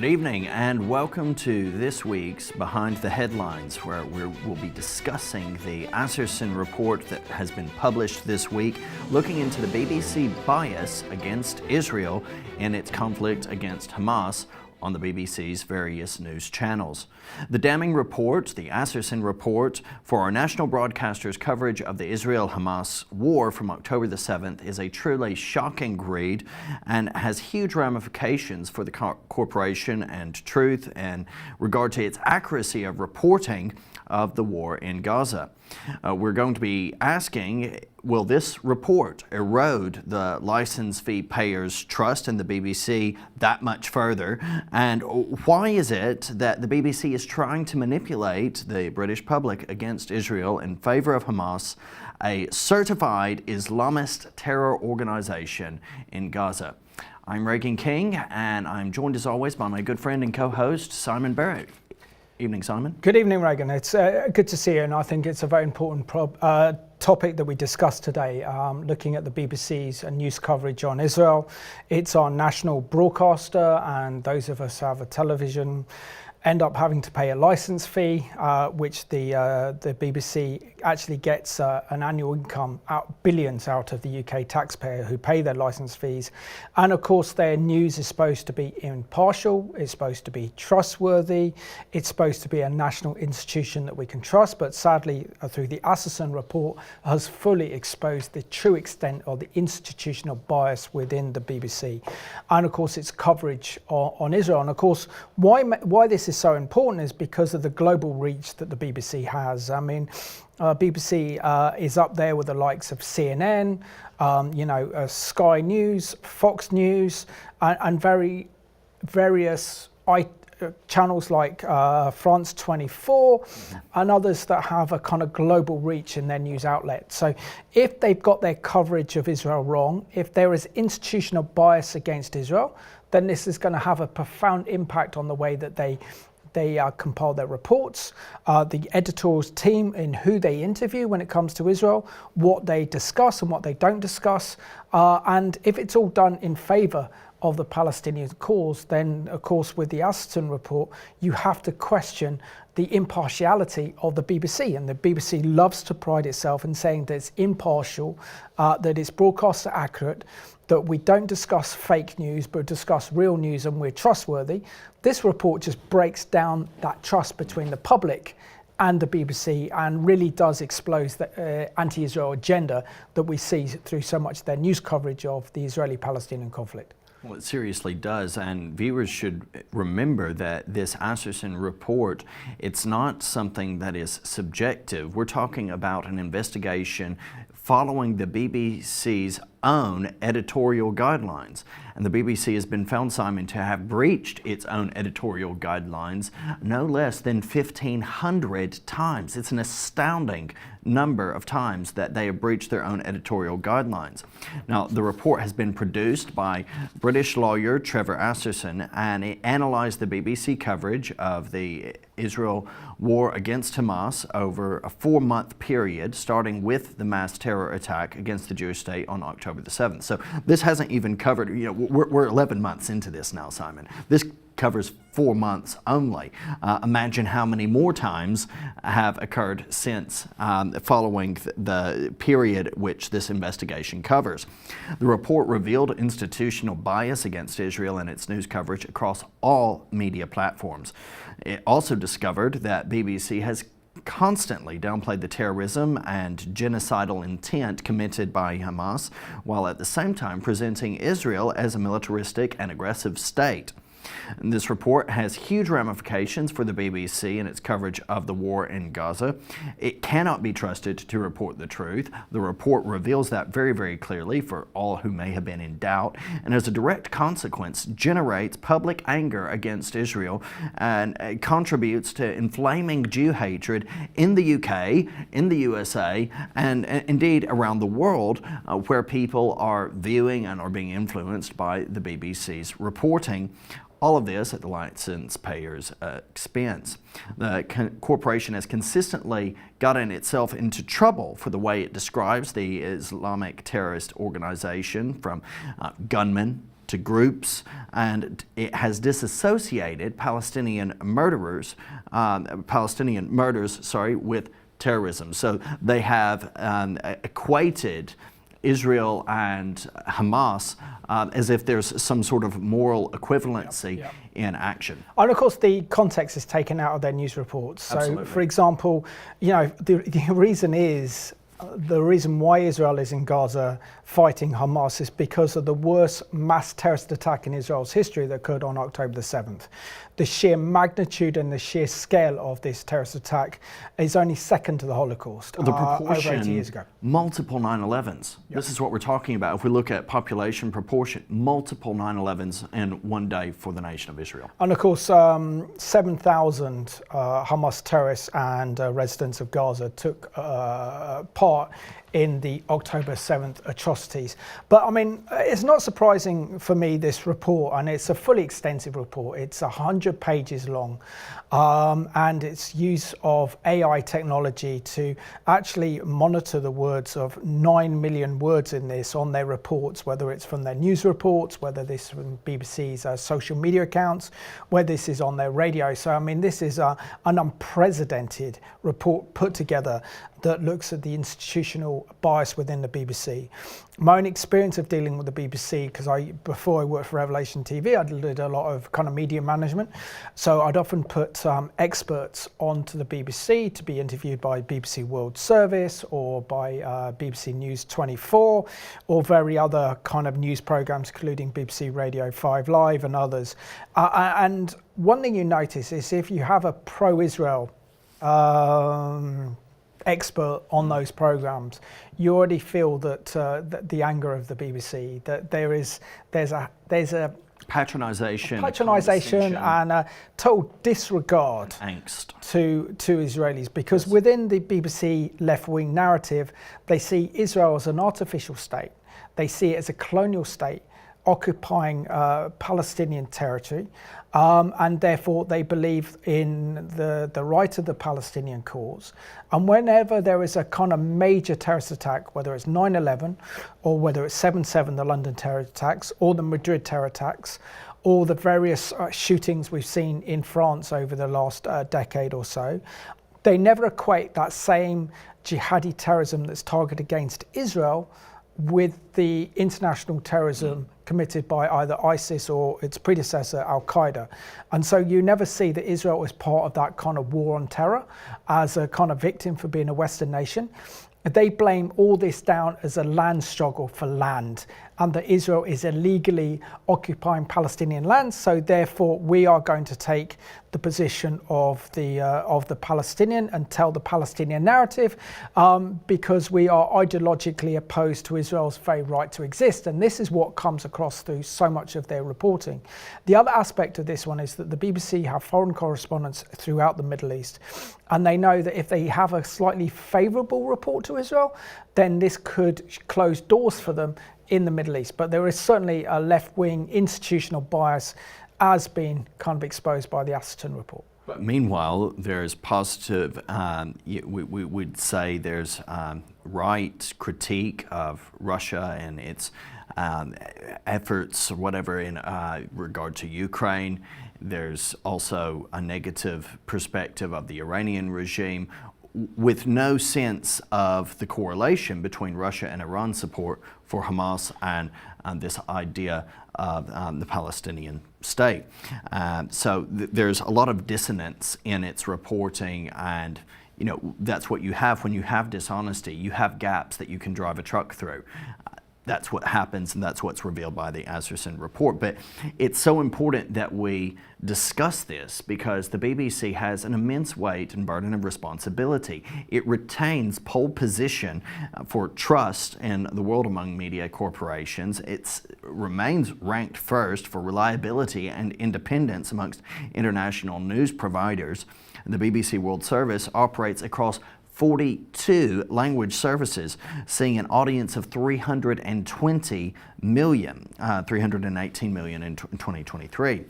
Good evening and welcome to this week's Behind the Headlines, where we'll be discussing the Asserson Report that has been published this week, looking into the BBC bias against Israel in its conflict against Hamas on the BBC's various news channels. The damning report, the Asserson Report, for our national broadcaster's coverage of the Israel-Hamas war from October the 7th is a truly shocking read and has huge ramifications for the corporation and Truth in regard to its accuracy of reporting of the war in Gaza. We're going to be asking, will this report erode the license fee payers' trust in the BBC that much further? And why is it that the BBC is trying to manipulate the British public against Israel in favor of Hamas, a certified Islamist terror organization in Gaza? I'm Reagan King, and I'm joined as always by my good friend and co-host, Simon Barrett. Evening, Simon. Good evening, Reagan. It's good to see you, and I think it's a very important topic that we discussed today, looking at the BBC's news coverage on Israel. It's our national broadcaster, and those of us who have a television end up having to pay a license fee, which the BBC actually gets an annual income, billions out of the UK taxpayer who pay their license fees. And of course their news is supposed to be impartial, it's supposed to be trustworthy, it's supposed to be a national institution that we can trust, but sadly through the Asserson Report has fully exposed the true extent of the institutional bias within the BBC. And of course its coverage on Israel. And of course why this is so important is because of the global reach that the BBC has. I mean, BBC is up there with the likes of CNN, Sky News, Fox News, and various channels like France 24 and others that have a kind of global reach in their news outlet. So if they've got their coverage of Israel wrong, if there is institutional bias against Israel, then this is going to have a profound impact on the way that they compile their reports, the editorial team in who they interview when it comes to Israel, what they discuss and what they don't discuss. And if it's all done in favor of the Palestinian cause, then of course with the Asserson Report, you have to question the impartiality of the BBC. And the BBC loves to pride itself in saying that it's impartial, that its broadcasts are accurate, that we don't discuss fake news, but discuss real news and we're trustworthy. This report just breaks down that trust between the public and the BBC and really does expose the anti-Israel agenda that we see through so much of their news coverage of the Israeli-Palestinian conflict. Well, it seriously does, and viewers should remember that this Asserson Report, it's not something that is subjective. We're talking about an investigation following the BBC's own editorial guidelines. And the BBC has been found, Simon, to have breached its own editorial guidelines no less than 1,500 times. It's an astounding number of times that they have breached their own editorial guidelines. Now, the report has been produced by British lawyer Trevor Asserson, and it analyzed the BBC coverage of the Israel war against Hamas over a 4-month period, starting with the mass terror attack against the Jewish state on October the 7th. So this hasn't even covered, we're 11 months into this now, Simon. This covers 4 months only. Imagine how many more times have occurred since following the period which this investigation covers. The report revealed institutional bias against Israel in its news coverage across all media platforms. It also discovered that BBC has constantly downplayed the terrorism and genocidal intent committed by Hamas, while at the same time presenting Israel as a militaristic and aggressive state. And this report has huge ramifications for the BBC and its coverage of the war in Gaza. It cannot be trusted to report the truth. The report reveals that very, very clearly for all who may have been in doubt, and as a direct consequence generates public anger against Israel and contributes to inflaming Jew hatred in the UK, in the USA, and indeed around the world, where people are viewing and are being influenced by the BBC's reporting. All of this at the license payer's expense. The corporation has consistently gotten itself into trouble for the way it describes the Islamic terrorist organization, from gunmen to groups, and it has disassociated Palestinian murders, with terrorism. So they have equated Israel and Hamas as if there's some sort of moral equivalency in action. And of course, the context is taken out of their news reports. So, Absolutely. for example, the reason why Israel is in Gaza fighting Hamas is because of the worst mass terrorist attack in Israel's history that occurred on October the 7th. The sheer magnitude and the sheer scale of this terrorist attack is only second to the Holocaust. The proportion, over 80 years ago. multiple 9/11s. This is what we're talking about. If we look at population proportion, multiple 9/11s in one day for the nation of Israel. And of course, 7,000 Hamas terrorists and residents of Gaza took part in the October 7th atrocities. But I mean, it's not surprising for me, this report, and it's a fully extensive report. It's 100 pages long, and its use of AI technology to actually monitor the words of 9 million words in this on their reports, whether it's from their news reports, whether this is from BBC's social media accounts, whether this is on their radio. So I mean, this is an unprecedented report put together that looks at the institutional bias within the BBC. My own experience of dealing with the BBC, because before I worked for Revelation TV, I did a lot of kind of media management. So I'd often put experts onto the BBC to be interviewed by BBC World Service or by BBC News 24 or very other kind of news programs, including BBC Radio 5 Live and others. And one thing you notice is if you have a pro-Israel expert on those programs, you already feel that the anger of the BBC, that there's a patronisation and a total disregard angst to Israelis, because within the BBC left-wing narrative, they see Israel as an artificial state. They see it as a colonial state occupying Palestinian territory, and therefore they believe in the right of the Palestinian cause. And whenever there is a kind of major terrorist attack, whether it's 9/11 or whether it's 7/7, the London terror attacks, or the Madrid terror attacks, or the various shootings we've seen in France over the last decade or so, they never equate that same jihadi terrorism that's targeted against Israel with the international terrorism committed by either ISIS or its predecessor, Al-Qaeda. And so you never see that Israel is part of that kind of war on terror as a kind of victim for being a Western nation. They blame all this down as a land struggle for land, and that Israel is illegally occupying Palestinian lands, so therefore we are going to take the position of the Palestinian and tell the Palestinian narrative, because we are ideologically opposed to Israel's very right to exist. And this is what comes across through so much of their reporting. The other aspect of this one is that the BBC have foreign correspondents throughout the Middle East, and they know that if they have a slightly favourable report to Israel, then this could close doors for them in the Middle East. But there is certainly a left-wing institutional bias as being kind of exposed by the Asserson Report. But meanwhile, there's positive, we would say there's right critique of Russia and its efforts or whatever in regard to Ukraine. There's also a negative perspective of the Iranian regime, with no sense of the correlation between Russia and Iran's support for Hamas and this idea of the Palestinian state. So there's a lot of dissonance in its reporting, and that's what you have when you have dishonesty. You have gaps that you can drive a truck through. That's what happens, and that's what's revealed by the Asserson Report. But it's so important that we discuss this because the BBC has an immense weight and burden of responsibility. It retains pole position for trust in the world among media corporations. It remains ranked first for reliability and independence amongst international news providers. The BBC World Service operates across 42 language services, seeing an audience of 320 million, 318 million in 2023.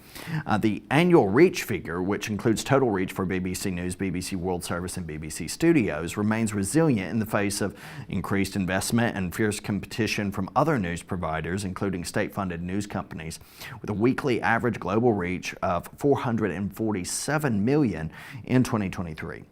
The annual reach figure, which includes total reach for BBC News, BBC World Service, and BBC Studios, remains resilient in the face of increased investment and fierce competition from other news providers, including state-funded news companies, with a weekly average global reach of 447 million in 2023.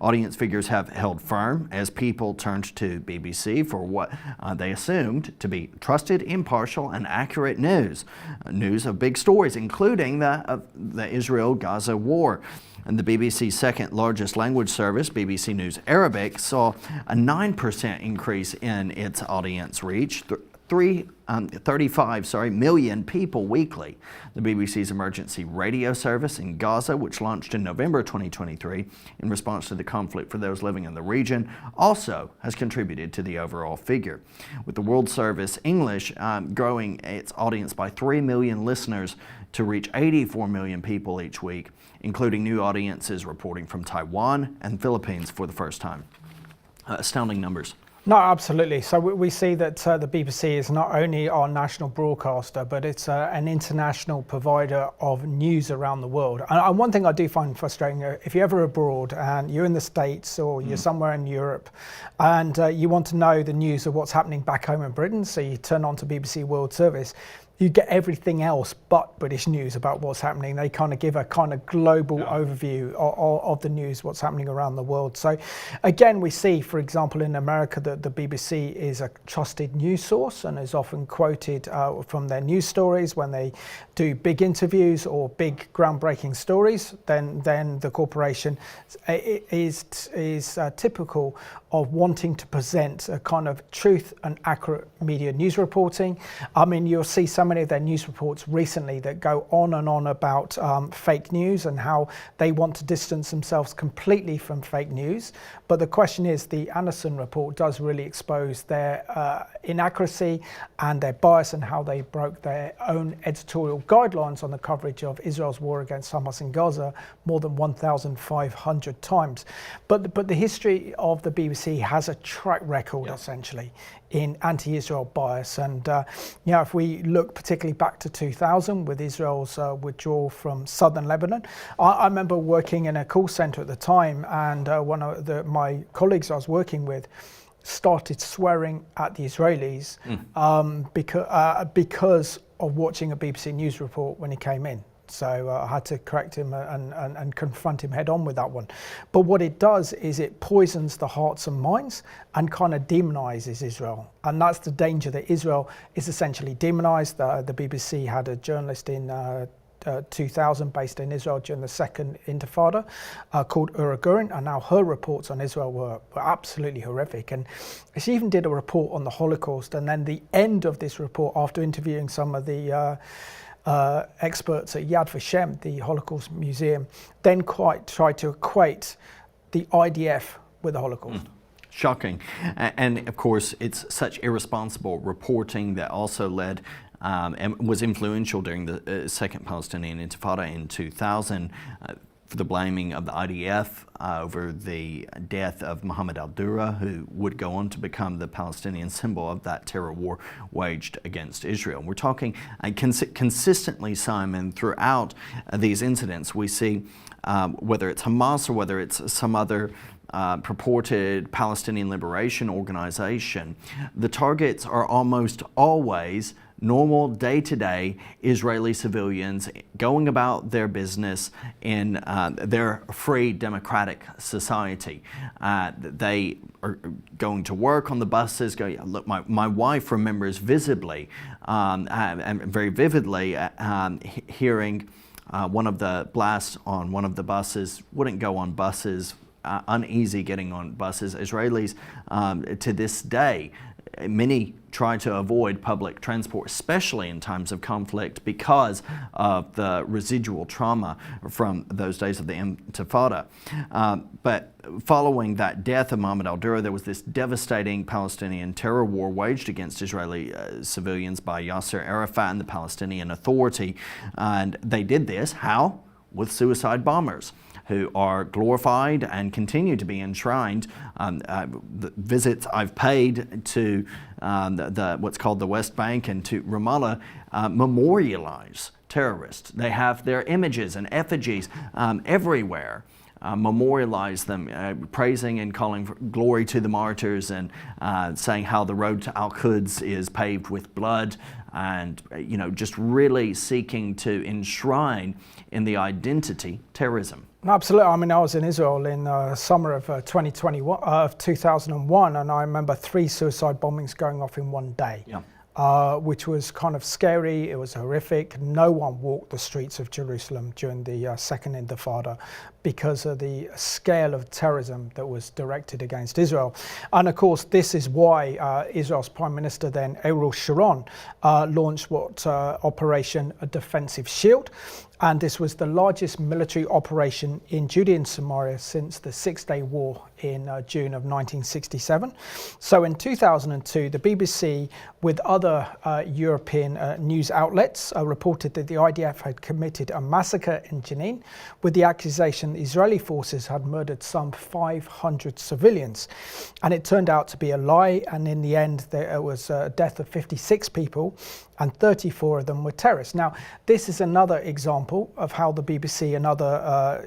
Audience figures have held firm as people turned to BBC for what they assumed to be trusted, impartial, and accurate news. News of big stories, including the Israel-Gaza war. And the BBC's second largest language service, BBC News Arabic, saw a 9% increase in its audience reach, 35 million people weekly. The BBC's emergency radio service in Gaza, which launched in November 2023 in response to the conflict for those living in the region, also has contributed to the overall figure, with the World Service English growing its audience by 3 million listeners to reach 84 million people each week, including new audiences reporting from Taiwan and Philippines for the first time. Astounding numbers. No, absolutely. So we see that the BBC is not only our national broadcaster, but it's an international provider of news around the world. And one thing I do find frustrating, if you're ever abroad and you're in the States or you're somewhere in Europe and you want to know the news of what's happening back home in Britain, so you turn on to BBC World Service, you get everything else but British news about what's happening. They kind of give a kind of global overview of the news, what's happening around the world. So again, we see, for example, in America that the BBC is a trusted news source and is often quoted from their news stories when they do big interviews or big groundbreaking stories. Then the corporation is typical of wanting to present a kind of truth and accurate media news reporting. I mean, you'll see so many of their news reports recently that go on and on about fake news and how they want to distance themselves completely from fake news. But the question is, the Asserson Report does really expose their inaccuracy and their bias and how they broke their own editorial guidelines on the coverage of Israel's war against Hamas in Gaza more than 1,500 times. But the history of the BBC has a track record essentially in anti-Israel bias, and if we look particularly back to 2000 with Israel's withdrawal from southern Lebanon, I remember working in a call center at the time, and one of my colleagues I was working with started swearing at the Israelis because of watching a BBC News report when he came in. So I had to correct him and confront him head on with that one. But what it does is it poisons the hearts and minds and kind of demonizes Israel. And that's the danger, that Israel is essentially demonized. The BBC had a journalist in 2000 based in Israel during the second Intifada called Ura Gurin, and now her reports on Israel were absolutely horrific. And she even did a report on the Holocaust, and then the end of this report, after interviewing some of the experts at Yad Vashem, the Holocaust Museum, then tried to equate the IDF with the Holocaust. Shocking. And of course, it's such irresponsible reporting that also led and was influential during the Second Palestinian Intifada in 2000 for the blaming of the IDF over the death of Mohammed al-Dura, who would go on to become the Palestinian symbol of that terror war waged against Israel. We're talking consistently, Simon, throughout these incidents, we see whether it's Hamas or whether it's some other purported Palestinian liberation organization, the targets are almost always normal day-to-day Israeli civilians going about their business in their free democratic society. They are going to work on the buses. Look, my wife remembers visibly and very vividly hearing one of the blasts on one of the buses. Wouldn't go on buses, uneasy getting on buses. Israelis to this day, many try to avoid public transport, especially in times of conflict, because of the residual trauma from those days of the Intifada. But following that death of Mohammed al-Dura, there was this devastating Palestinian terror war waged against Israeli civilians by Yasser Arafat and the Palestinian Authority. And they did this, how? with suicide bombers who are glorified and continue to be enshrined. The visits I've paid to what's called the West Bank and to Ramallah memorialize terrorists. They have their images and effigies everywhere. Memorialize them, praising and calling for glory to the martyrs, and saying how the road to Al-Quds is paved with blood, and just really seeking to enshrine in the identity terrorism. Absolutely. I mean, I was in Israel in summer of 2001, and I remember 3 suicide bombings going off in one day. Yeah. Which was kind of scary. It was horrific. No one walked the streets of Jerusalem during the Second Intifada because of the scale of terrorism that was directed against Israel. And of course, this is why Israel's Prime Minister then, Ariel Sharon, launched what Operation Defensive Shield. And this was the largest military operation in Judea and Samaria since the Six-Day War in June of 1967. So in 2002, the BBC, with other European news outlets, reported that the IDF had committed a massacre in Jenin with the accusation that Israeli forces had murdered some 500 civilians. And it turned out to be a lie, and in the end there was a death of 56 people and 34 of them were terrorists. Now, this is another example of how the BBC and other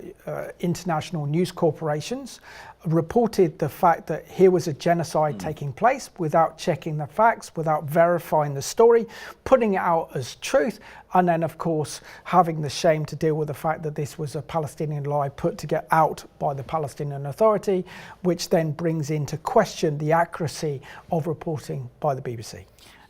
international news corporations reported the fact that here was a genocide taking place without checking the facts, without verifying the story, putting it out as truth, and then of course having the shame to deal with the fact that this was a Palestinian lie put to get out by the Palestinian Authority, which then brings into question the accuracy of reporting by the BBC.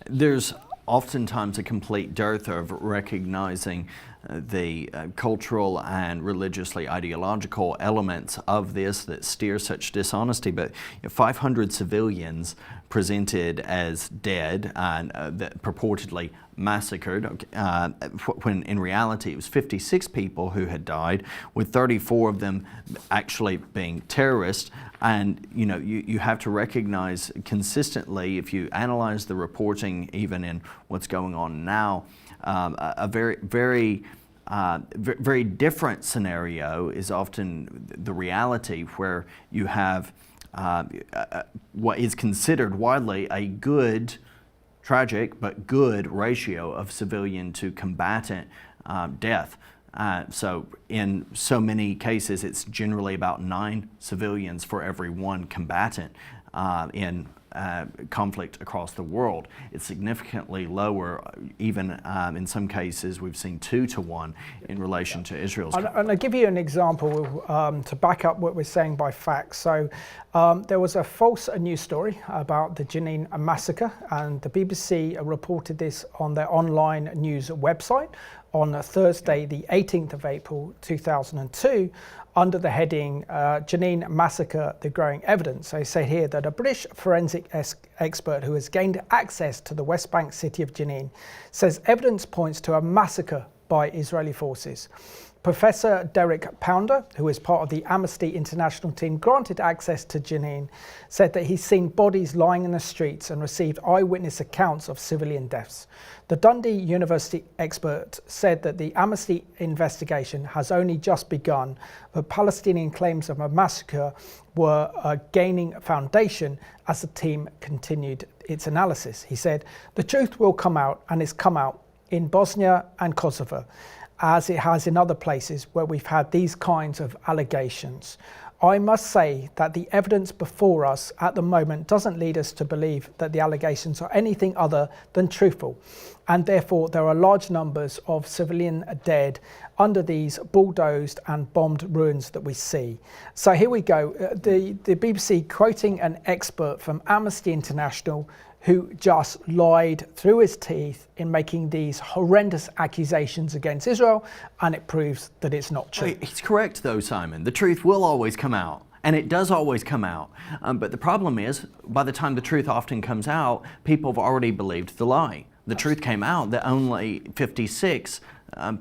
There's oftentimes a complete dearth of recognizing the cultural and religiously ideological elements of this that steer such dishonesty. But 500 civilians presented as dead and that purportedly massacred, when in reality it was 56 people who had died, with 34 of them actually being terrorists. And you have to recognize consistently, if you analyze the reporting, even in what's going on now, a very different scenario is often the reality, where you have what is considered widely a good, tragic but good ratio of civilian to combatant death. So in so many cases, it's generally about 9 civilians for every 1 combatant in conflict across the world. It's significantly lower, even in some cases we've seen 2 to 1 in relation to Israel's. And I'll give you an example to back up what we're saying by facts. So there was a false news story about the Jenin massacre, and the BBC reported this on their online news website on Thursday, the 18th of April 2002, under the heading Jenin Massacre, the Growing Evidence. They say here that a British forensic expert who has gained access to the West Bank city of Jenin says evidence points to a massacre by Israeli forces. Professor Derek Pounder, who is part of the Amnesty International team granted access to Jenin, said that he's seen bodies lying in the streets and received eyewitness accounts of civilian deaths. The Dundee University expert said that the Amnesty investigation has only just begun, but Palestinian claims of a massacre were gaining foundation as the team continued its analysis. He said, "The truth will come out, and it's come out in Bosnia and Kosovo, as it has in other places where we've had these kinds of allegations. I must say that the evidence before us at the moment doesn't lead us to believe that the allegations are anything other than truthful, and therefore there are large numbers of civilian dead under these bulldozed and bombed ruins that we see." So here we go, the BBC quoting an expert from Amnesty International who just lied through his teeth in making these horrendous accusations against Israel, and it proves that it's not true. He's correct though, Simon. The truth will always come out, and it does always come out. But the problem is, by the time the truth often comes out, people have already believed the lie. The truth came out that only 56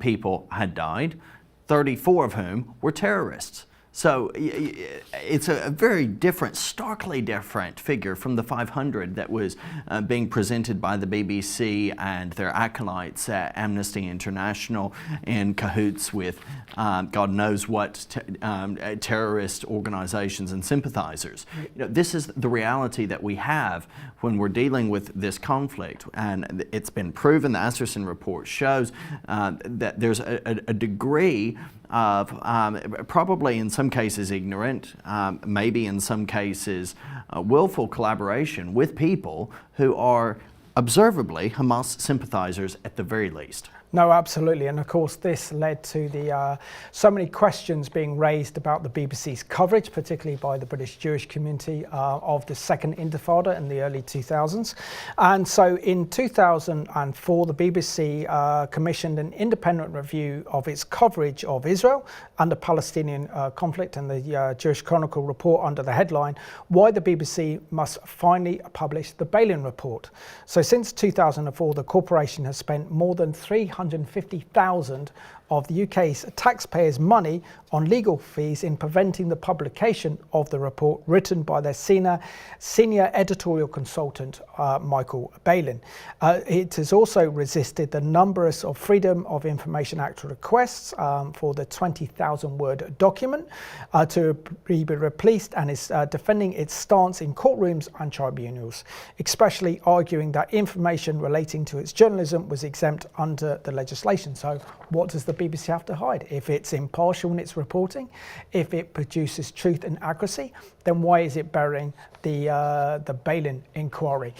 people had died, 34 of whom were terrorists. So it's a very different, starkly different figure from the 500 that was being presented by the BBC and their acolytes at Amnesty International in cahoots with God knows what terrorist organizations and sympathizers. This is the reality that we have when we're dealing with this conflict, and it's been proven, the Asserson Report shows that there's a degree of probably in some cases ignorant, maybe in some cases willful collaboration with people who are observably Hamas sympathizers at the very least. No, absolutely. And of course, this led to the so many questions being raised about the BBC's coverage, particularly by the British Jewish community of the Second Intifada in the early 2000s. And so in 2004, the BBC commissioned an independent review of its coverage of Israel and the Palestinian conflict, and the Jewish Chronicle report under the headline, "Why the BBC Must Finally Publish the Balin Report." So since 2004, the corporation has spent more than 350,000 of the UK's taxpayers' money on legal fees in preventing the publication of the report written by their senior editorial consultant, Michael Balin. It has also resisted the numerous of Freedom of Information Act requests for the 20,000-word document to be replaced, and is defending its stance in courtrooms and tribunals, especially arguing that information relating to its journalism was exempt under the legislation. So what does the BBC have to hide? If it's impartial in its reporting, if it produces truth and accuracy, then why is it burying the Balin inquiry?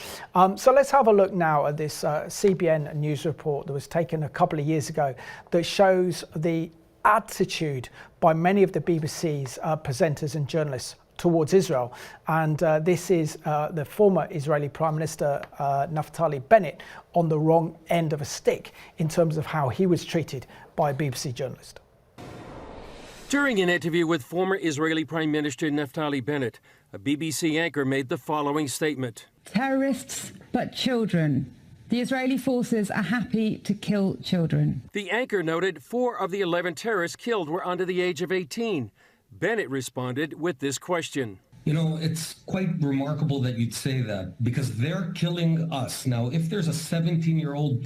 So let's have a look now at this CBN news report that was taken a couple of years ago that shows the attitude by many of the BBC's presenters and journalists towards Israel. And this is the former Israeli Prime Minister Naftali Bennett on the wrong end of a stick in terms of how he was treated by a BBC journalist. During an interview with former Israeli Prime Minister Naftali Bennett, a BBC anchor made the following statement. Terrorists, but children. The Israeli forces are happy to kill children. The anchor noted 4 of the 11 terrorists killed were under the age of 18. Bennett responded with this question. You know, it's quite remarkable that you'd say that, because they're killing us. Now, if there's a 17-year-old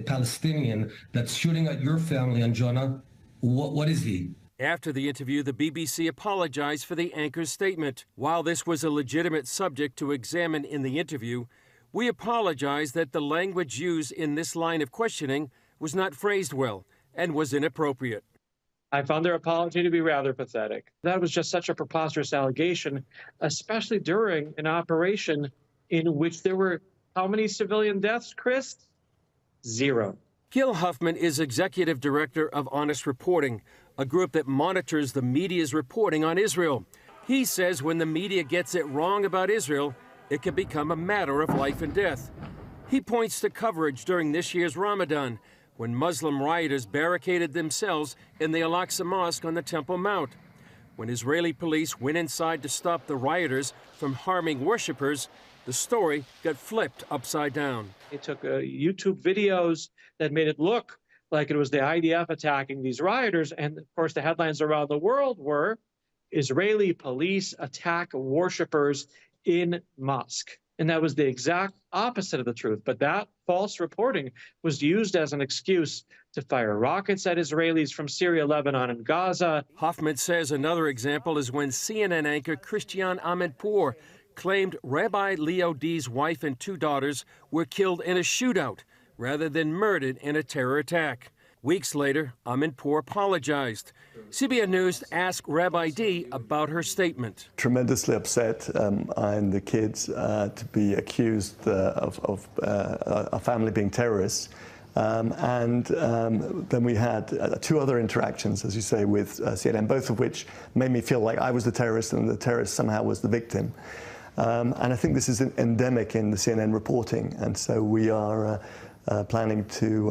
Palestinian that's shooting at your family, Anjana, what is he? After the interview, the BBC apologized for the anchor's statement. While this was a legitimate subject to examine in the interview, we apologize that the language used in this line of questioning was not phrased well and was inappropriate. I found their apology to be rather pathetic. That was just such a preposterous allegation, especially during an operation in which there were how many civilian deaths, Chris? 0. Gil Huffman is executive director of Honest Reporting, a group that monitors the media's reporting on Israel. He says when the media gets it wrong about Israel, it can become a matter of life and death. He points to coverage during this year's Ramadan, when Muslim rioters barricaded themselves in the Al-Aqsa Mosque on the Temple Mount. When Israeli police went inside to stop the rioters from harming worshippers, the story got flipped upside down. They took YouTube videos that made it look like it was the IDF attacking these rioters, and of course the headlines around the world were Israeli police attack worshippers in mosque. And that was the exact opposite of the truth. But that false reporting was used as an excuse to fire rockets at Israelis from Syria, Lebanon, and Gaza. Hoffman says another example is when CNN anchor Christian Amanpour claimed Rabbi Leo D's wife and 2 daughters were killed in a shootout rather than murdered in a terror attack. Weeks later, Amanpour apologized. CBN News asked Rabbi D about her statement. Tremendously upset, and the kids to be accused of a family being terrorists. Then we had 2 other interactions, as you say, with CNN, both of which made me feel like I was the terrorist and the terrorist somehow was the victim. And I think this is endemic in the CNN reporting, and so we are planning to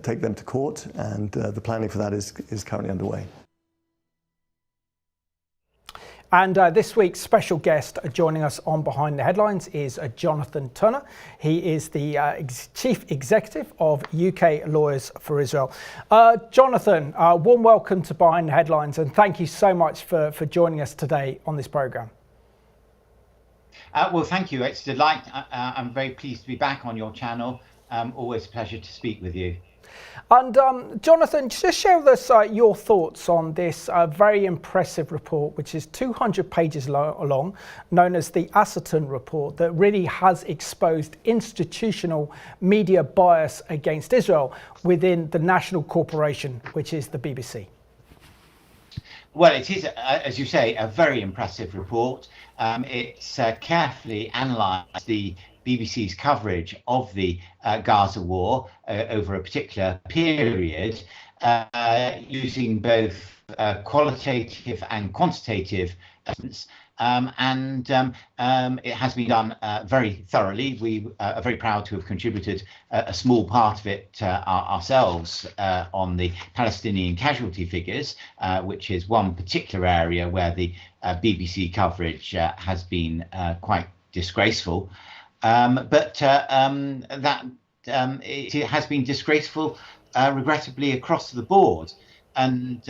take them to court, and the planning for that is currently underway. And this week's special guest joining us on Behind the Headlines is Jonathan Turner. He is the Chief Executive of UK Lawyers for Israel. Jonathan, warm welcome to Behind the Headlines, and thank you so much for joining us today on this programme. Well, thank you. It's a delight. I'm very pleased to be back on your channel. Always a pleasure to speak with you. And Jonathan, just share with us your thoughts on this very impressive report, which is 200 pages long, known as the Asserson Report, that really has exposed institutional media bias against Israel within the national corporation, which is the BBC. Well, it is, as you say, a very impressive report. It's carefully analysed the BBC's coverage of the Gaza war over a particular period, using both qualitative and quantitative evidence, and it has been done very thoroughly. We are very proud to have contributed a small part of it ourselves on the Palestinian casualty figures, which is one particular area where the BBC coverage has been quite disgraceful. But it has been disgraceful, regrettably, across the board. And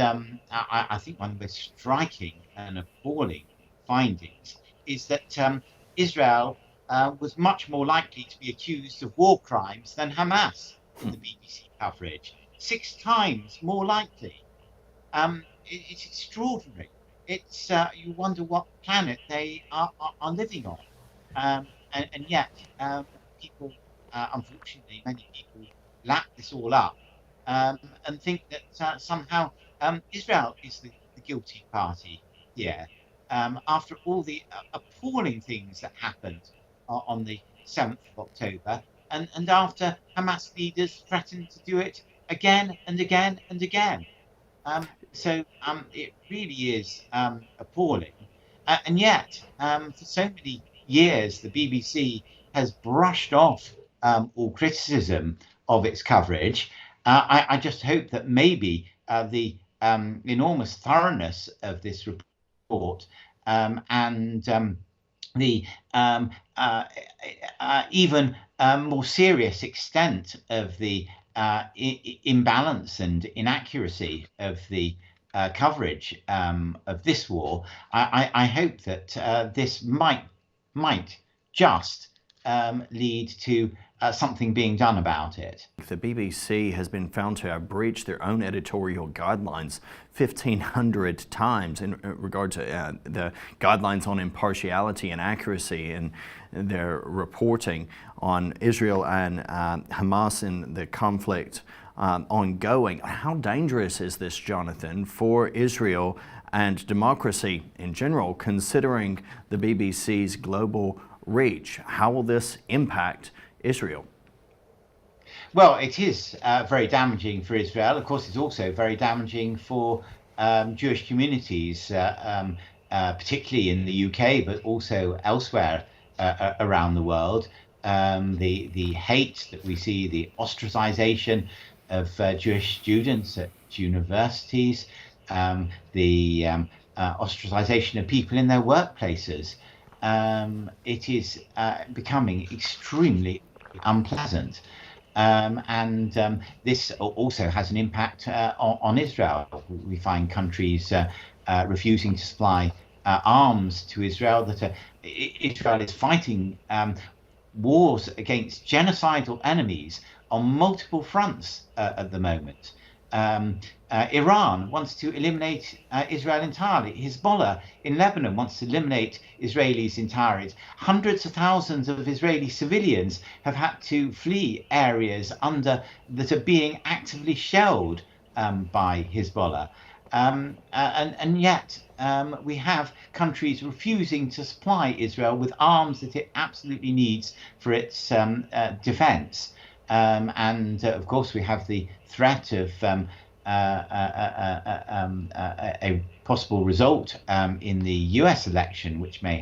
I think one of the most striking and appalling findings is that Israel was much more likely to be accused of war crimes than Hamas in the BBC coverage. 6 times more likely. It's extraordinary. It's you wonder what planet they are living on. And yet, people, unfortunately, many people lap this all up and think that somehow Israel is the guilty party here. After all the appalling things that happened on the 7th of October, and after Hamas leaders threatened to do it again and again and again. So it really is appalling. And yet, for so many years, the BBC has brushed off all criticism of its coverage. I just hope that maybe the enormous thoroughness of this report and the even more serious extent of the imbalance and inaccuracy of the coverage of this war, I hope that this might just lead to something being done about it. The BBC has been found to have breached their own editorial guidelines 1,500 times in regard to the guidelines on impartiality and accuracy in their reporting on Israel and Hamas in the conflict ongoing. How dangerous is this, Jonathan, for Israel and democracy in general, considering the BBC's global reach? How will this impact Israel? Well, it is very damaging for Israel. Of course, it's also very damaging for Jewish communities, particularly in the UK, but also elsewhere around the world. The hate that we see, the ostracization of Jewish students at universities, the ostracization of people in their workplaces. It is becoming extremely unpleasant. And this also has an impact on Israel. We find countries refusing to supply arms to Israel, that Israel is fighting wars against genocidal enemies on multiple fronts at the moment. Iran wants to eliminate Israel entirely. Hezbollah in Lebanon wants to eliminate Israelis entirely. Hundreds of thousands of Israeli civilians have had to flee areas that are being actively shelled by Hezbollah. And yet we have countries refusing to supply Israel with arms that it absolutely needs for its defense. And of course, we have the threat of a possible result in the US election, which may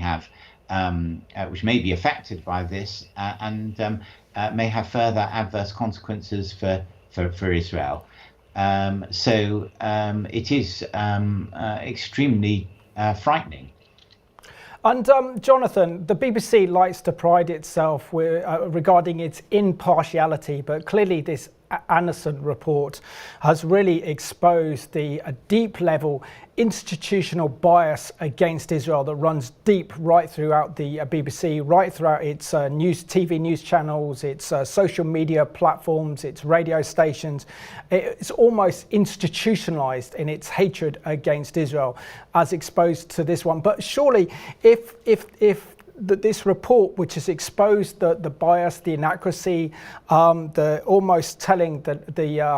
be affected by this and may have further adverse consequences for Israel. So it is extremely frightening. And Jonathan, the BBC likes to pride itself regarding its impartiality, but clearly this Asserson report has really exposed the deep level institutional bias against Israel that runs deep right throughout the BBC, right throughout its TV news channels, its social media platforms, its radio stations. It's almost institutionalized in its hatred against Israel, as exposed to this one. But surely, if this report, which has exposed the bias, the inaccuracy, the almost telling the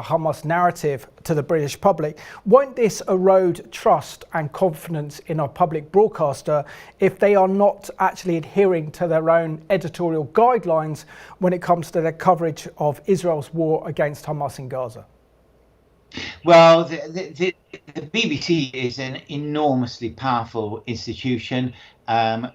Hamas narrative to the British public, won't this erode trust and confidence in our public broadcaster if they are not actually adhering to their own editorial guidelines when it comes to their coverage of Israel's war against Hamas in Gaza? Well, the BBC is an enormously powerful institution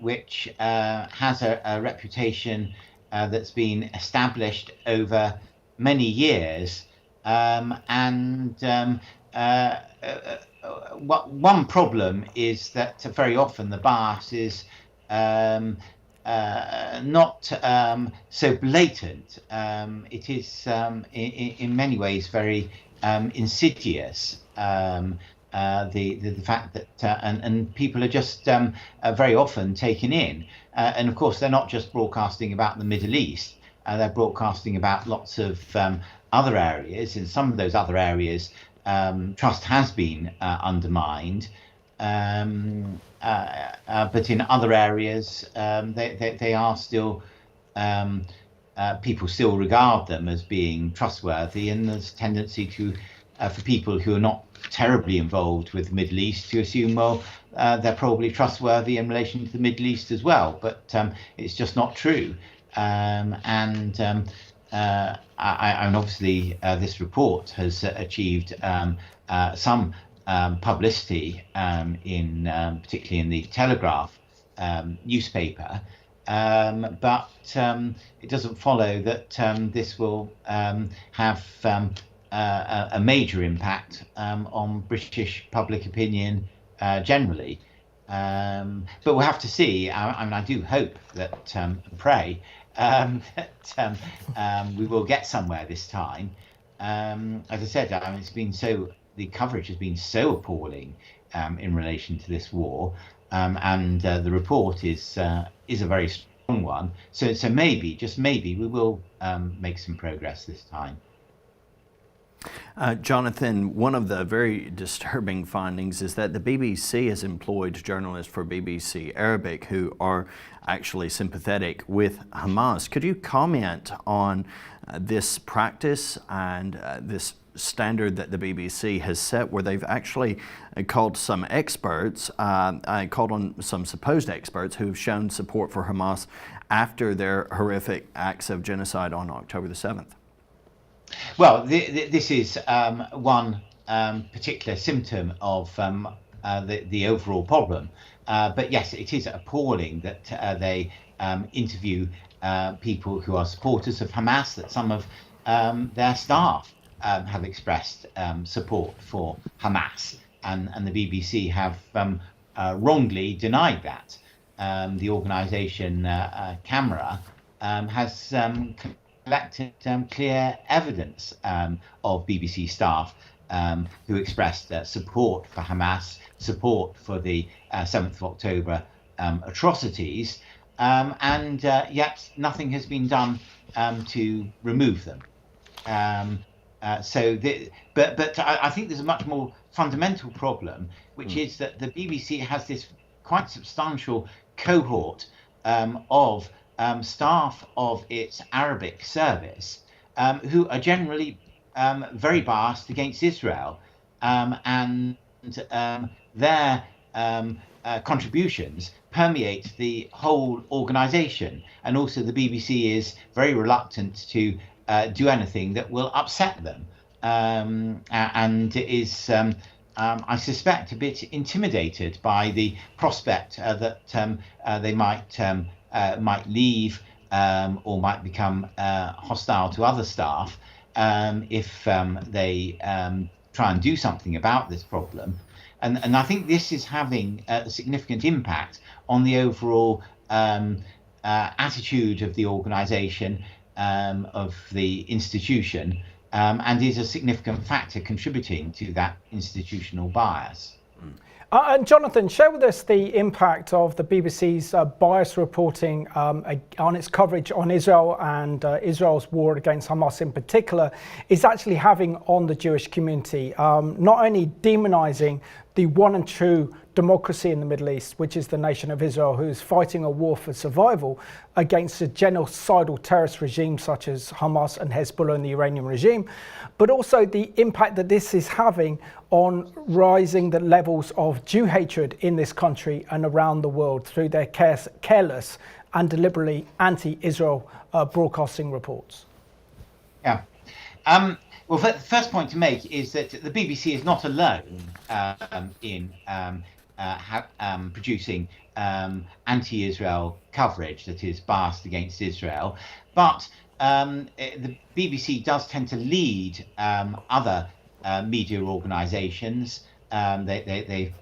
which has a reputation that's been established over many years. One problem is that very often the bias is not so blatant. It is in many ways very insidious. The fact that and people are just very often taken in, and of course they're not just broadcasting about the Middle East. They're broadcasting about lots of other areas. In some of those other areas, trust has been undermined, but in other areas, they are still. People still regard them as being trustworthy, and there's a tendency to, for people who are not terribly involved with the Middle East, to assume, well, they're probably trustworthy in relation to the Middle East as well. But it's just not true. And obviously, this report has achieved some publicity, particularly in the Telegraph newspaper. But it doesn't follow that this will have a major impact on British public opinion generally. But we'll have to see. I do hope that, pray, that we will get somewhere this time. As I said, the coverage has been so appalling in relation to this war. And the report is a very strong one. So maybe, just maybe, we will make some progress this time. Jonathan, one of the very disturbing findings is that the BBC has employed journalists for BBC Arabic who are actually sympathetic with Hamas. Could you comment on this practice and this standard that the BBC has set, where they've actually called some experts, called on some supposed experts who've shown support for Hamas after their horrific acts of genocide on October the 7th? Well, this is one particular symptom of the overall problem. But yes, it is appalling that they interview people who are supporters of Hamas, that some of their staff have expressed support for Hamas, and the BBC have wrongly denied that. The organisation Camera has collected clear evidence of BBC staff who expressed support for Hamas, support for the 7th of October atrocities, and yet nothing has been done to remove them. But I think there's a much more fundamental problem, which is that the BBC has this quite substantial cohort of staff of its Arabic service who are generally very biased against Israel, and their contributions permeate the whole organisation. And also the BBC is very reluctant to do anything that will upset them, and is, I suspect, a bit intimidated by the prospect that they might leave or might become hostile to other staff if they try and do something about this problem. And I think this is having a significant impact on the overall attitude of the organisation, of the institution, and is a significant factor contributing to that institutional bias. And Jonathan, share with us the impact of the BBC's bias reporting on its coverage on Israel and Israel's war against Hamas in particular is actually having on the Jewish community, not only demonising the one and true democracy in the Middle East, which is the nation of Israel, who is fighting a war for survival against a genocidal terrorist regime such as Hamas and Hezbollah and the Iranian regime, but also the impact that this is having on rising the levels of Jew hatred in this country and around the world through their careless and deliberately anti-Israel broadcasting reports. Yeah. Well, the first point to make is that the BBC is not alone in producing anti-Israel coverage that is biased against Israel, but the BBC does tend to lead other media organisations. They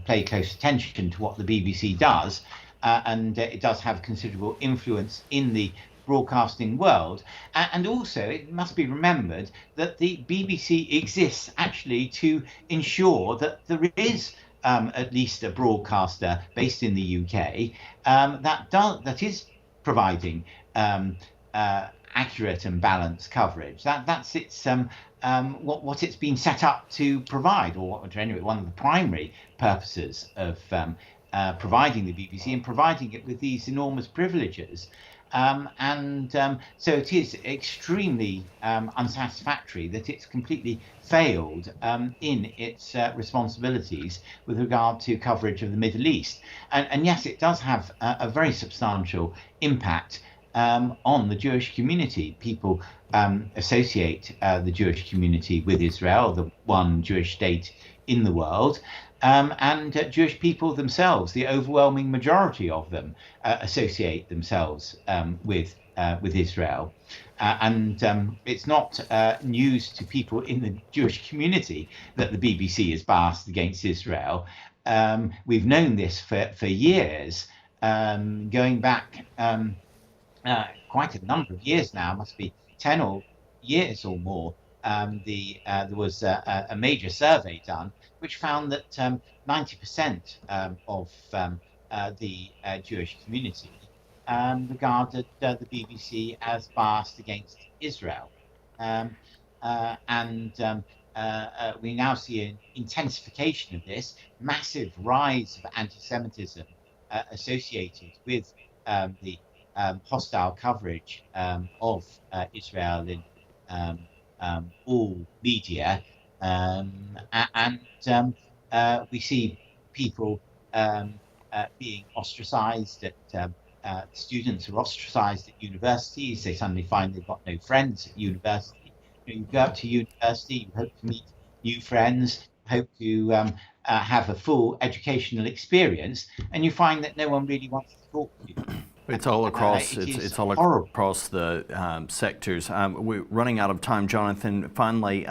pay close attention to what the BBC does, and it does have considerable influence in the broadcasting world. And also it must be remembered that the BBC exists actually to ensure that there is at least a broadcaster based in the UK that is providing accurate and balanced coverage. That's its what it's been set up to provide, or anyway, one of the primary purposes of providing the BBC and providing it with these enormous privileges. So it is extremely unsatisfactory that it's completely failed in its responsibilities with regard to coverage of the Middle East. And yes, it does have a very substantial impact on the Jewish community. People associate the Jewish community with Israel, the one Jewish state in the world. And Jewish people themselves, the overwhelming majority of them, associate themselves with Israel. And it's not news to people in the Jewish community that the BBC is biased against Israel. We've known this for years, going back quite a number of years now, must be 10 years or more. There was a major survey done which found that 90% of the Jewish community regarded the BBC as biased against Israel. We now see an intensification of this, massive rise of anti-Semitism associated with the hostile coverage of Israel in all media. We see people being ostracized students are ostracized at universities. They suddenly find they've got no friends at university. You go up to university, you hope to meet new friends, hope to have a full educational experience, and you find that no one really wants to talk to you. It's all across. It's all across the sectors. We're running out of time, Jonathan. Finally,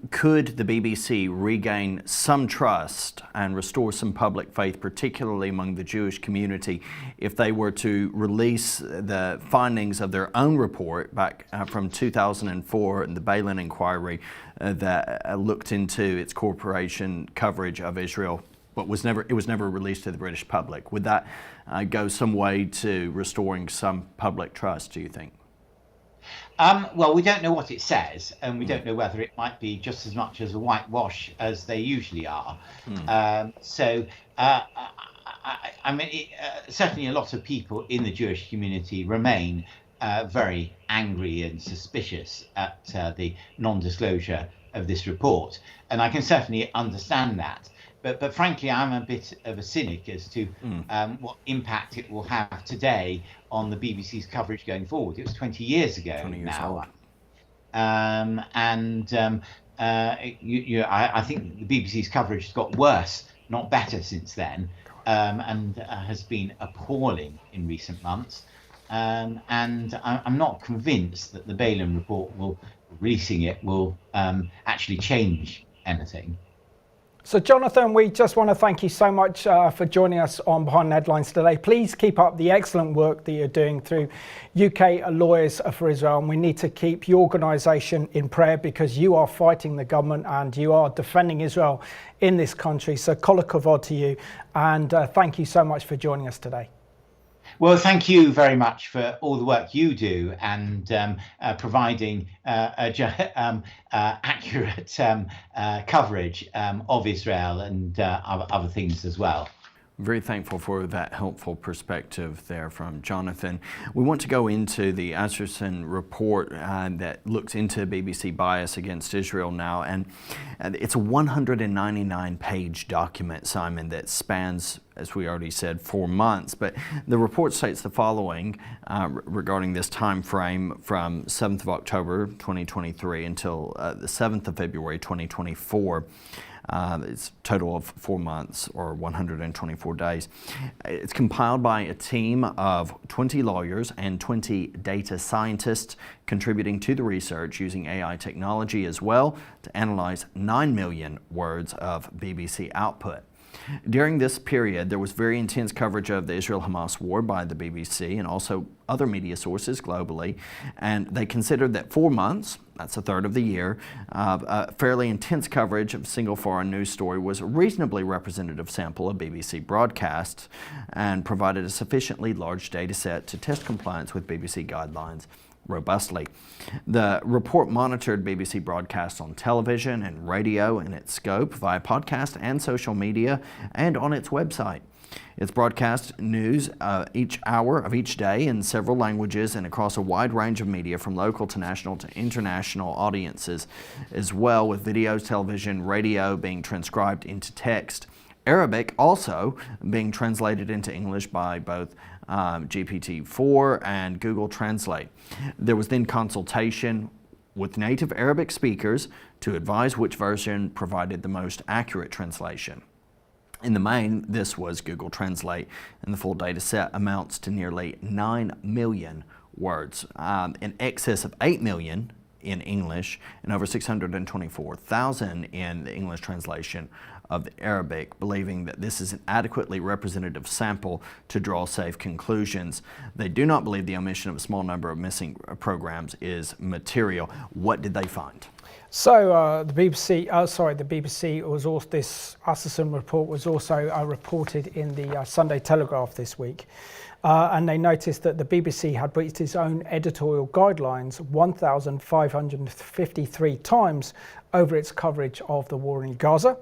could the BBC regain some trust and restore some public faith, particularly among the Jewish community, if they were to release the findings of their own report back from 2004 and the Balin inquiry that looked into its corporation coverage of Israel? But it was never released to the British public. Would that go some way to restoring some public trust, do you think? Well, we don't know what it says, and we don't know whether it might be just as much as a whitewash as they usually are. Certainly a lot of people in the Jewish community remain very angry and suspicious at the non-disclosure of this report, and I can certainly understand that. But frankly, I'm a bit of a cynic as to what impact it will have today on the BBC's coverage going forward. It was 20 years ago 20 years now. Old. I think the BBC's coverage has got worse, not better, since then, and has been appalling in recent months. And I'm not convinced that the Balin report releasing it will actually change anything. So Jonathan, we just want to thank you so much for joining us on Behind the Headlines today. Please keep up the excellent work that you're doing through UK Lawyers for Israel, and we need to keep your organisation in prayer because you are fighting the government and you are defending Israel in this country. So kol hakavod to you, and thank you so much for joining us today. Well, thank you very much for all the work you do and providing accurate coverage of Israel and other things as well. Very thankful for that helpful perspective there from Jonathan. We want to go into the Asserson report that looks into BBC bias against Israel now, and it's a 199-page document, Simon, that spans, as we already said, 4 months. But the report states the following regarding this time frame from 7th of October 2023 until the 7th of February 2024. It's a total of 4 months or 124 days. It's compiled by a team of 20 lawyers and 20 data scientists contributing to the research using AI technology as well to analyze 9 million words of BBC output. During this period, there was very intense coverage of the Israel-Hamas war by the BBC and also other media sources globally, and they considered that 4 months, that's a third of the year, fairly intense coverage of a single foreign news story was a reasonably representative sample of BBC broadcasts and provided a sufficiently large data set to test compliance with BBC guidelines robustly. The report monitored BBC broadcasts on television and radio in its scope via podcast and social media and on its website. It's broadcast news each hour of each day in several languages and across a wide range of media from local to national to international audiences as well, with videos, television, radio being transcribed into text. Arabic also being translated into English by both GPT-4 and Google Translate. There was then consultation with native Arabic speakers to advise which version provided the most accurate translation. In the main, this was Google Translate, and the full data set amounts to nearly 9 million words, in excess of 8 million in English and over 624,000 in the English translation of the Arabic, believing that this is an adequately representative sample to draw safe conclusions. They do not believe the omission of a small number of missing programs is material. What did they find? So the BBC was also, this Asserson report was also reported in the Sunday Telegraph this week. And they noticed that the BBC had breached its own editorial guidelines 1,553 times over its coverage of the war in Gaza.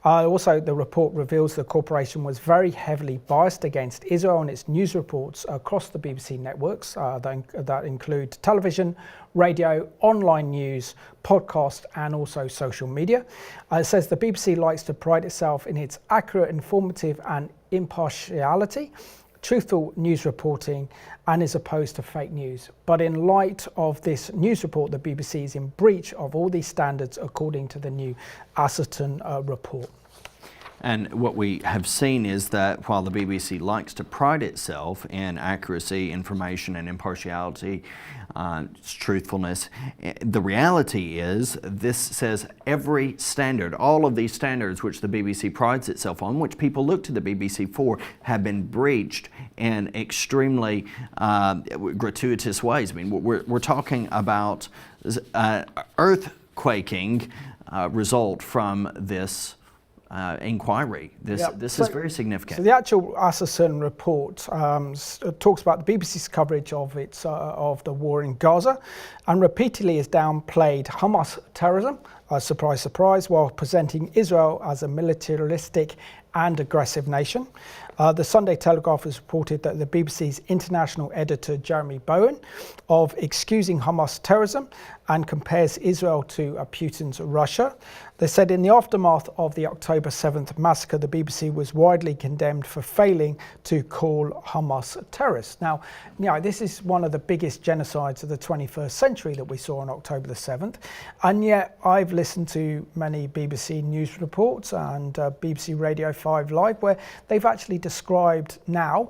Also, the report reveals the corporation was very heavily biased against Israel in its news reports across the BBC networks that include television, radio, online news, podcast, and also social media. It says the BBC likes to pride itself in its accurate, informative, and impartiality, truthful news reporting, and is opposed to fake news. But in light of this news report, the BBC is in breach of all these standards according to the new Asserson report. And what we have seen is that while the BBC likes to pride itself in accuracy, information, and impartiality, truthfulness, the reality is this says every standard, all of these standards which the BBC prides itself on, which people look to the BBC for, have been breached in extremely gratuitous ways. I mean, we're talking about earthquaking result from this inquiry. This is very significant. So the actual Asserson report talks about the BBC's coverage of of the war in Gaza, and repeatedly has downplayed Hamas terrorism, surprise, surprise, while presenting Israel as a militaristic and aggressive nation. The Sunday Telegraph has reported that the BBC's international editor Jeremy Bowen of excusing Hamas terrorism and compares Israel to Putin's Russia. They said in the aftermath of the October 7th massacre, the BBC was widely condemned for failing to call Hamas terrorists. Now, this is one of the biggest genocides of the 21st century that we saw on October the 7th. And yet I've listened to many BBC news reports and BBC Radio 5 Live where they've actually described now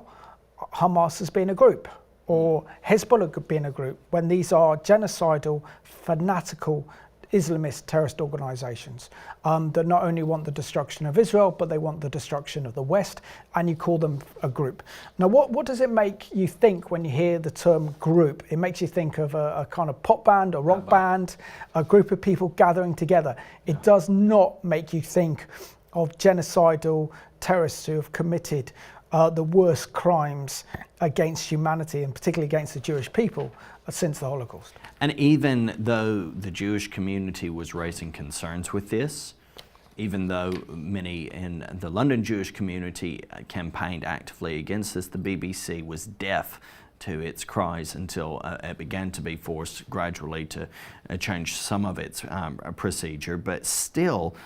Hamas as being a group, or Hezbollah being a group, when these are genocidal, fanatical Islamist terrorist organizations that not only want the destruction of Israel, but they want the destruction of the West, and you call them a group. Now, what does it make you think when you hear the term group? It makes you think of a kind of pop band, a rock band, a group of people gathering together. It does not make you think of genocidal terrorists who have committed the worst crimes against humanity, and particularly against the Jewish people, since the Holocaust. And even though the Jewish community was raising concerns with this, even though many in the London Jewish community campaigned actively against this, the BBC was deaf to its cries until it began to be forced gradually to change some of its procedure. But still,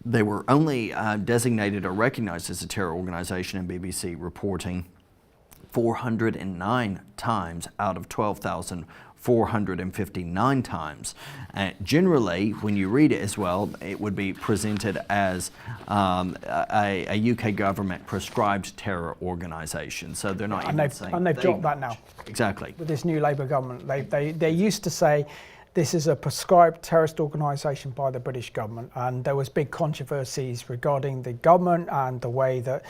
they were only designated or recognized as a terror organization in BBC reporting 409 times out of 12,459 times. Generally, when you read it as well, it would be presented as a UK government prescribed terror organisation. So they're not even saying. And they've dropped that now. Exactly. With this new Labour government, they used to say this is a prescribed terrorist organisation by the British government, and there was big controversies regarding the government and the way that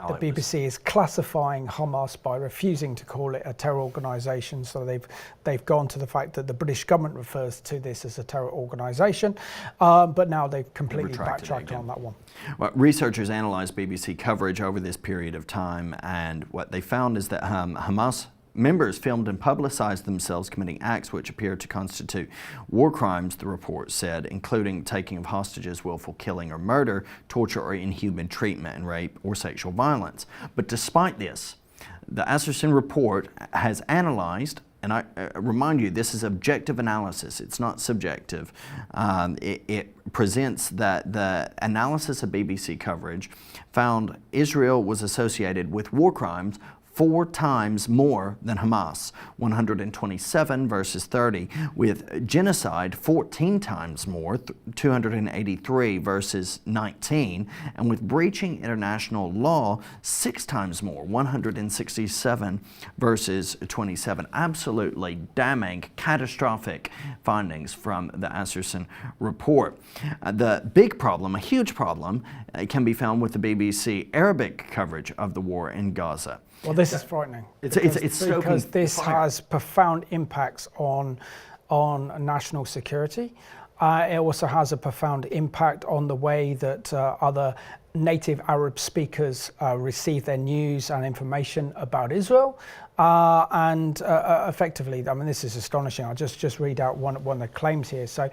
the BBC is classifying Hamas by refusing to call it a terror organisation. So they've gone to the fact that the British government refers to this as a terror organisation, but now they've completely backtracked on that one. Well, researchers analysed BBC coverage over this period of time, and what they found is that Hamas members filmed and publicized themselves committing acts which appear to constitute war crimes, the report said, including taking of hostages, willful killing or murder, torture or inhuman treatment, and rape or sexual violence. But despite this, the Asserson Report has analyzed, and I remind you, this is objective analysis, it's not subjective. It presents that the analysis of BBC coverage found Israel was associated with war crimes 4 times more than Hamas, 127 versus 30, with genocide 14 times more, 283 versus 19, and with breaching international law 6 times more, 167 versus 27. Absolutely damning, catastrophic findings from the Asserson Report. The big problem, a huge problem, can be found with the BBC Arabic coverage of the war in Gaza. Well, this is frightening. It's because this has profound impacts on national security. It also has a profound impact on the way that other native Arab speakers receive their news and information about Israel. Effectively, I mean, this is astonishing. I'll just read out one of the claims here. So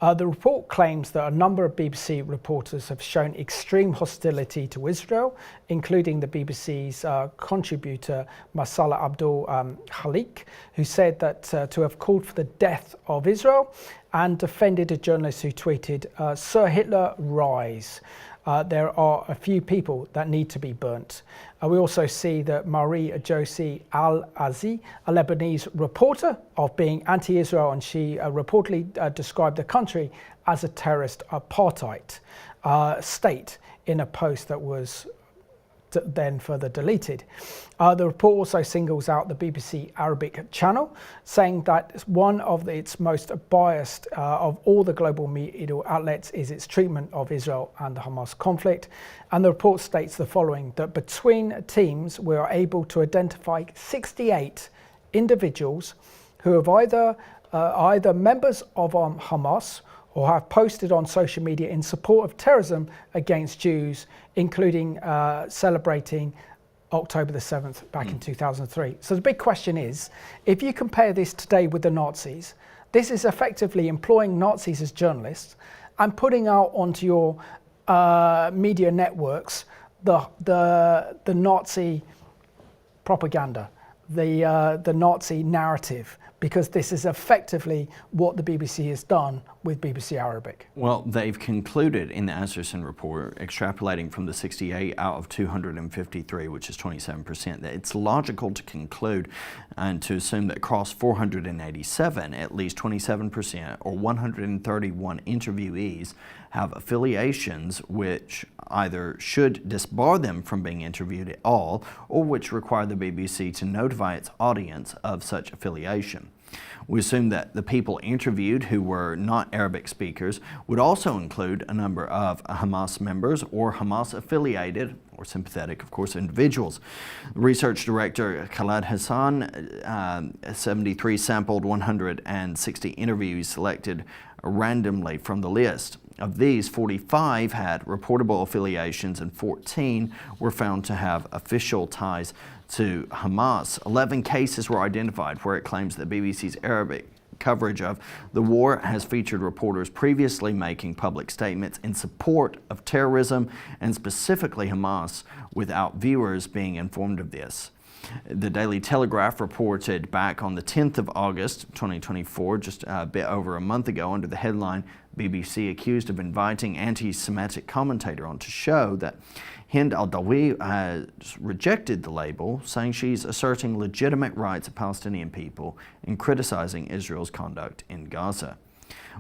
the report claims that a number of BBC reporters have shown extreme hostility to Israel, including the BBC's contributor Masala Abdul Khalik, who said that to have called for the death of Israel and defended a journalist who tweeted, "Sir Hitler, rise. There are a few people that need to be burnt." We also see that Marie Josie Al-Azi, a Lebanese reporter, of being anti-Israel, and she reportedly described the country as a terrorist apartheid state in a post that was then further deleted. The report also singles out the BBC Arabic channel, saying that one of its most biased of all the global media outlets is its treatment of Israel and the Hamas conflict. And the report states the following, that between teams we are able to identify 68 individuals who have either members of Hamas or have posted on social media in support of terrorism against Jews, including celebrating October the 7th back in 2003. So the big question is, if you compare this today with the Nazis, this is effectively employing Nazis as journalists and putting out onto your media networks the Nazi propaganda, the Nazi narrative, because this is effectively what the BBC has done with BBC Arabic. Well, they've concluded in the Asserson Report, extrapolating from the 68 out of 253, which is 27%, that it's logical to conclude and to assume that across 487, at least 27% or 131 interviewees have affiliations which either should disbar them from being interviewed at all, or which require the BBC to notify its audience of such affiliation. We assumed that the people interviewed who were not Arabic speakers would also include a number of Hamas members or Hamas-affiliated or sympathetic, of course, individuals. Research director Khaled Hassan, 73 sampled 160 interviews selected randomly from the list. Of these, 45 had reportable affiliations and 14 were found to have official ties to Hamas. 11 cases were identified where it claims that BBC's Arabic coverage of the war has featured reporters previously making public statements in support of terrorism and specifically Hamas without viewers being informed of this. The Daily Telegraph reported back on the 10th of August 2024, just a bit over a month ago, under the headline, BBC accused of inviting anti-Semitic commentator on to show that Hind al-Dawi has rejected the label, saying she's asserting legitimate rights of Palestinian people and criticizing Israel's conduct in Gaza.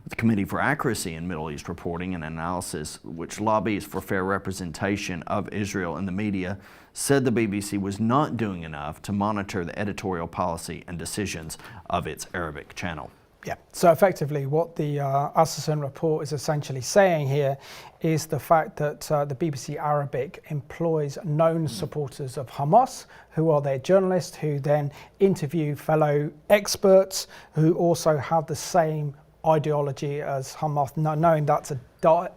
The Committee for Accuracy in Middle East Reporting and Analysis, which lobbies for fair representation of Israel in the media, said the BBC was not doing enough to monitor the editorial policy and decisions of its Arabic channel. Yeah, so effectively what the Asserson Report is essentially saying here is the fact that the BBC Arabic employs known supporters of Hamas, who are their journalists, who then interview fellow experts who also have the same ideology as Hamas, knowing that's a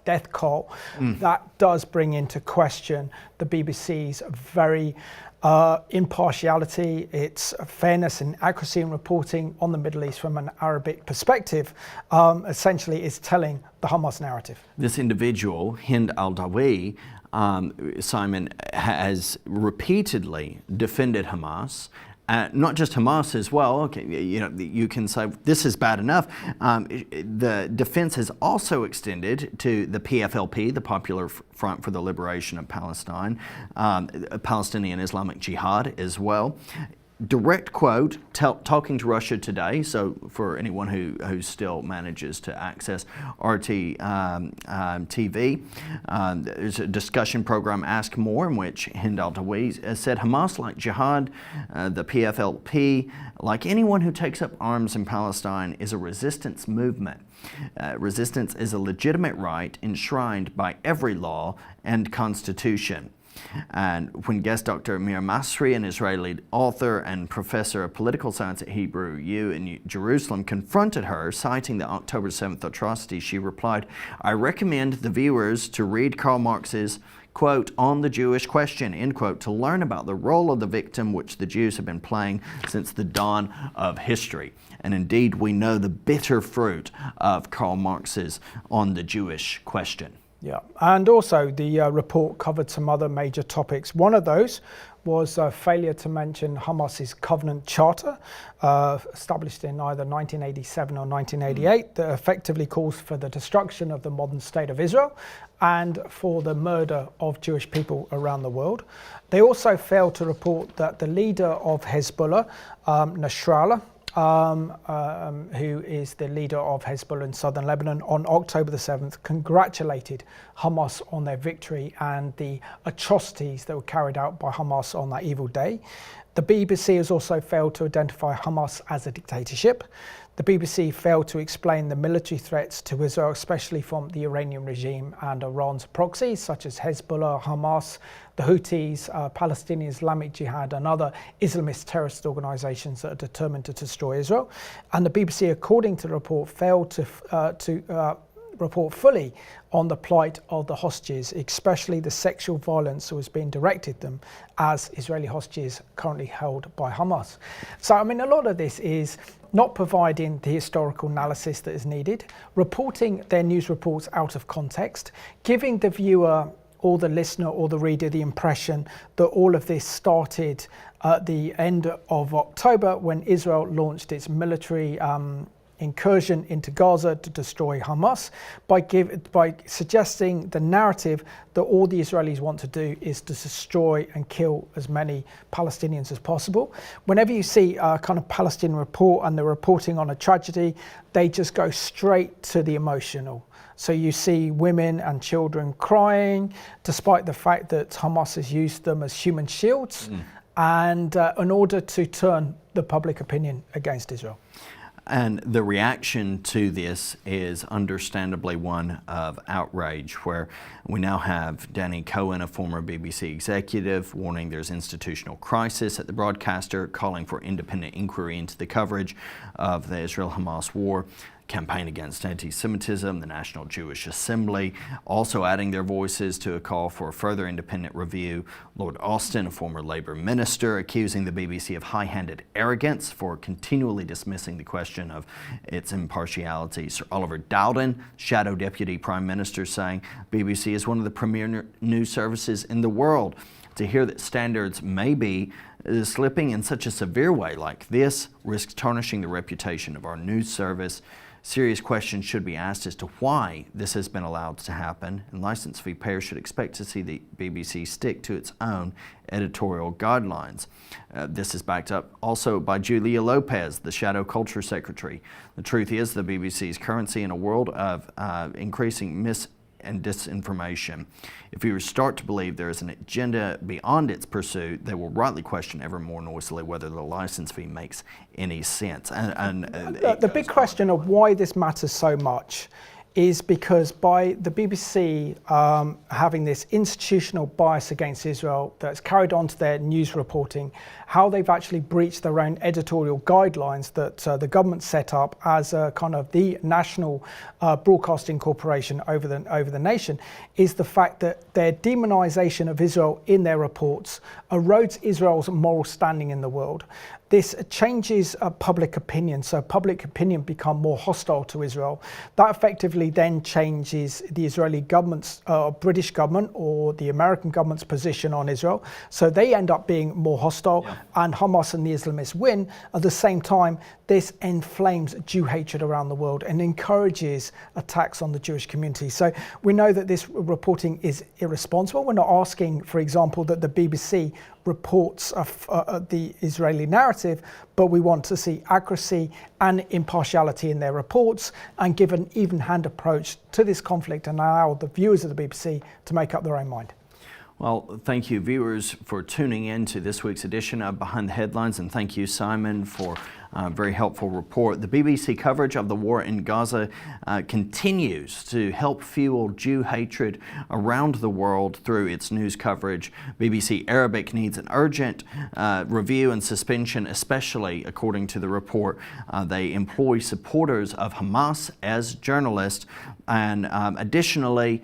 death cult. That does bring into question the BBC's very impartiality, its fairness and accuracy in reporting on the Middle East from an Arabic perspective. Essentially is telling the Hamas narrative. This individual, Hind al-Dawi, Simon, has repeatedly defended Hamas. Not just Hamas as well. Okay, you know, you can say this is bad enough. The defense has also extended to the PFLP, the Popular Front for the Liberation of Palestine, Palestinian Islamic Jihad as well. Direct quote, talking to Russia Today, so for anyone who still manages to access RT TV, there's a discussion program, Ask More, in which Hind al-Dawi said Hamas, like Jihad, the PFLP, like anyone who takes up arms in Palestine, is a resistance movement. Resistance is a legitimate right enshrined by every law and constitution. And when guest Dr. Amir Masri, an Israeli author and professor of political science at Hebrew U in Jerusalem, confronted her, citing the October 7th atrocity, she replied, "I recommend the viewers to read Karl Marx's, quote, On the Jewish Question, end quote, to learn about the role of the victim which the Jews have been playing since the dawn of history." And indeed, we know the bitter fruit of Karl Marx's On the Jewish Question. Yeah, and also the report covered some other major topics. One of those was failure to mention Hamas's Covenant Charter, established in either 1987 or 1988, that effectively calls for the destruction of the modern state of Israel and for the murder of Jewish people around the world. They also failed to report that the leader of Hezbollah, Nasrallah, who is the leader of Hezbollah in southern Lebanon, on October the 7th congratulated Hamas on their victory and the atrocities that were carried out by Hamas on that evil day. The BBC has also failed to identify Hamas as a dictatorship. The BBC failed to explain the military threats to Israel, especially from the Iranian regime and Iran's proxies, such as Hezbollah, Hamas, the Houthis, Palestinian Islamic Jihad, and other Islamist terrorist organizations that are determined to destroy Israel. And the BBC, according to the report, failed to report fully on the plight of the hostages, especially the sexual violence that was being directed at them as Israeli hostages currently held by Hamas. So, I mean, a lot of this is not providing the historical analysis that is needed, reporting their news reports out of context, giving the viewer or the listener or the reader the impression that all of this started at the end of October when Israel launched its military incursion into Gaza to destroy Hamas, by suggesting the narrative that all the Israelis want to do is to destroy and kill as many Palestinians as possible. Whenever you see a kind of Palestinian report and they're reporting on a tragedy, they just go straight to the emotional. So you see women and children crying, despite the fact that Hamas has used them as human shields, and in order to turn the public opinion against Israel. And the reaction to this is understandably one of outrage, where we now have Danny Cohen, a former BBC executive, warning there's institutional crisis at the broadcaster, calling for independent inquiry into the coverage of the Israel-Hamas war, campaign against anti-Semitism, the National Jewish Assembly, also adding their voices to a call for a further independent review. Lord Austin, a former Labour minister, accusing the BBC of high-handed arrogance for continually dismissing the question of its impartiality. Sir Oliver Dowden, Shadow Deputy Prime Minister, saying BBC is one of the premier news services in the world. To hear that standards may be slipping in such a severe way like this risks tarnishing the reputation of our news service. Serious questions should be asked as to why this has been allowed to happen, and license fee payers should expect to see the BBC stick to its own editorial guidelines. This is backed up also by Julia Lopez, the Shadow Culture Secretary. The truth is the BBC's currency in a world of increasing and disinformation. If viewers start to believe there is an agenda beyond its pursuit, they will rightly question ever more noisily whether the license fee makes any sense. The big question of why this matters so much is because by the BBC having this institutional bias against Israel that's carried on to their news reporting, how they've actually breached their own editorial guidelines that the government set up as a kind of the national broadcasting corporation over the nation, is the fact that their demonization of Israel in their reports erodes Israel's moral standing in the world. This changes public opinion, so public opinion become more hostile to Israel. That effectively then changes the Israeli government's, British government or the American government's position on Israel. So they end up being more hostile, and Hamas and the Islamists win. At the same time, this inflames Jew hatred around the world and encourages attacks on the Jewish community. So we know that this reporting is irresponsible. We're not asking, for example, that the BBC reports of the Israeli narrative, but we want to see accuracy and impartiality in their reports and give an even-hand approach to this conflict and allow the viewers of the BBC to make up their own mind. Well, thank you, viewers, for tuning in to this week's edition of Behind the Headlines, and thank you, Simon, for a very helpful report. The BBC coverage of the war in Gaza continues to help fuel Jew hatred around the world through its news coverage. BBC Arabic needs an urgent review and suspension, especially, according to the report, they employ supporters of Hamas as journalists, and additionally,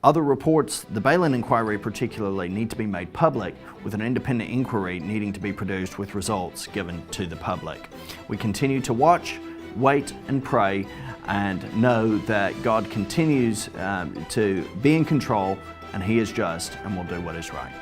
other reports, the Balin inquiry particularly, need to be made public, with an independent inquiry needing to be produced with results given to the public. We continue to watch, wait and pray, and know that God continues to be in control, and He is just and will do what is right.